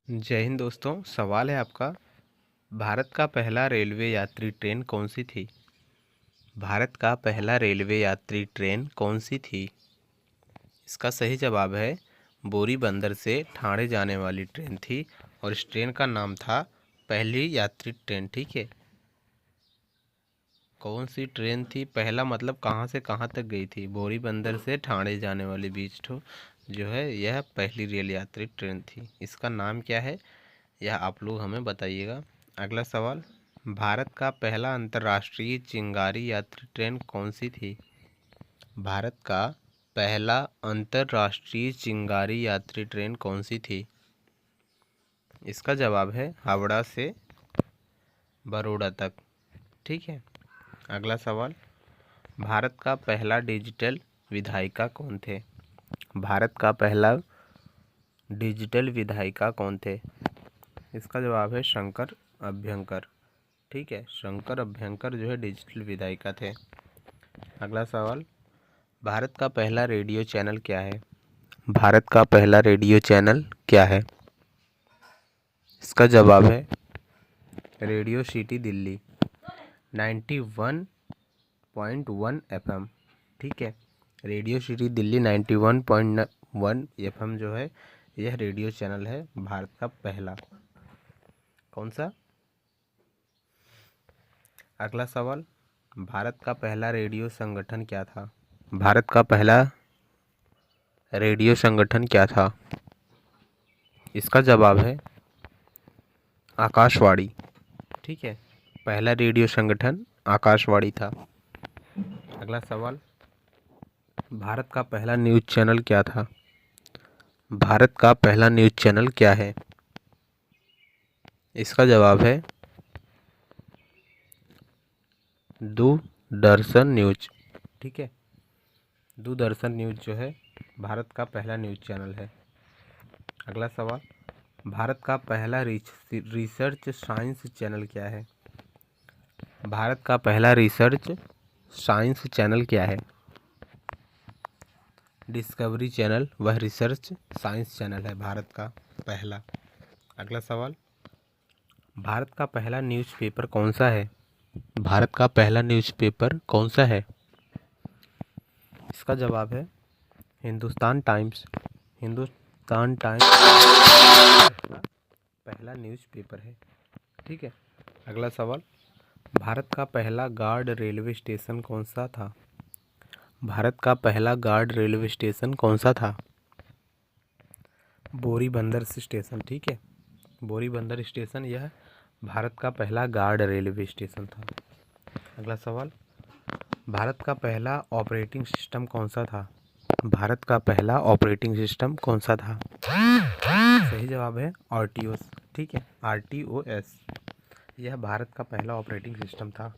जय हिंद दोस्तों। सवाल है आपका, भारत का पहला रेलवे यात्री ट्रेन कौन सी थी? भारत का पहला रेलवे यात्री ट्रेन कौन सी थी? इसका सही जवाब है बोरी बंदर से ठाणे जाने वाली ट्रेन थी और इस ट्रेन का नाम था पहली यात्री ट्रेन। ठीक है, कौन सी ट्रेन थी? पहला मतलब कहाँ से कहाँ तक गई थी? बोरी बंदर से ठाणे जाने वाली बीच ठो जो है यह पहली रेल यात्री ट्रेन थी। इसका नाम क्या है यह आप लोग हमें बताइएगा। अगला सवाल, भारत का पहला अंतर्राष्ट्रीय चिंगारी यात्री ट्रेन कौन सी थी? भारत का पहला अंतर्राष्ट्रीय चिंगारी यात्री ट्रेन कौन सी थी? इसका जवाब है हावड़ा से बड़ौदा तक। ठीक है, अगला सवाल, भारत का पहला डिजिटल विधायिका कौन थे? भारत का पहला डिजिटल विधायिका कौन थे? इसका जवाब है शंकर अभ्यंकर। ठीक है, शंकर अभ्यंकर जो है डिजिटल विधायिका थे। अगला सवाल, भारत का पहला रेडियो चैनल क्या है? भारत का पहला रेडियो चैनल क्या है? इसका जवाब है रेडियो सिटी दिल्ली 91.1 FM। ठीक है, रेडियो सिटी दिल्ली 91.1 FM जो है यह रेडियो चैनल है भारत का पहला। कौन सा? अगला सवाल, भारत का पहला रेडियो संगठन क्या था? भारत का पहला रेडियो संगठन क्या था? इसका जवाब है आकाशवाणी। ठीक है, पहला रेडियो संगठन आकाशवाणी था। अगला सवाल, भारत का पहला न्यूज़ चैनल क्या था? भारत का पहला न्यूज़ चैनल क्या है? इसका जवाब है दूरदर्शन न्यूज। ठीक है, दूरदर्शन न्यूज जो है भारत का पहला न्यूज़ चैनल है। अगला सवाल, भारत का पहला रिसर्च साइंस चैनल क्या है? भारत का पहला रिसर्च साइंस चैनल क्या है? डिस्कवरी चैनल वह रिसर्च साइंस चैनल है भारत का पहला। अगला सवाल, भारत का पहला न्यूज़पेपर कौन सा है? भारत का पहला न्यूज़पेपर कौन सा है? इसका जवाब है हिंदुस्तान टाइम्स। हिंदुस्तान टाइम्स पहला न्यूज़पेपर है। ठीक है, अगला सवाल, भारत का पहला गार्ड रेलवे स्टेशन कौन सा था? भारत का पहला गार्ड रेलवे स्टेशन कौन सा था? बोरी बंदर स्टेशन। ठीक है, बोरी बंदर स्टेशन यह भारत का पहला गार्ड रेलवे स्टेशन था। अगला सवाल, भारत का पहला ऑपरेटिंग सिस्टम कौन सा था? भारत का पहला ऑपरेटिंग सिस्टम कौन सा था? सही जवाब है RTOS। ठीक है, RTOS यह भारत का पहला ऑपरेटिंग सिस्टम था।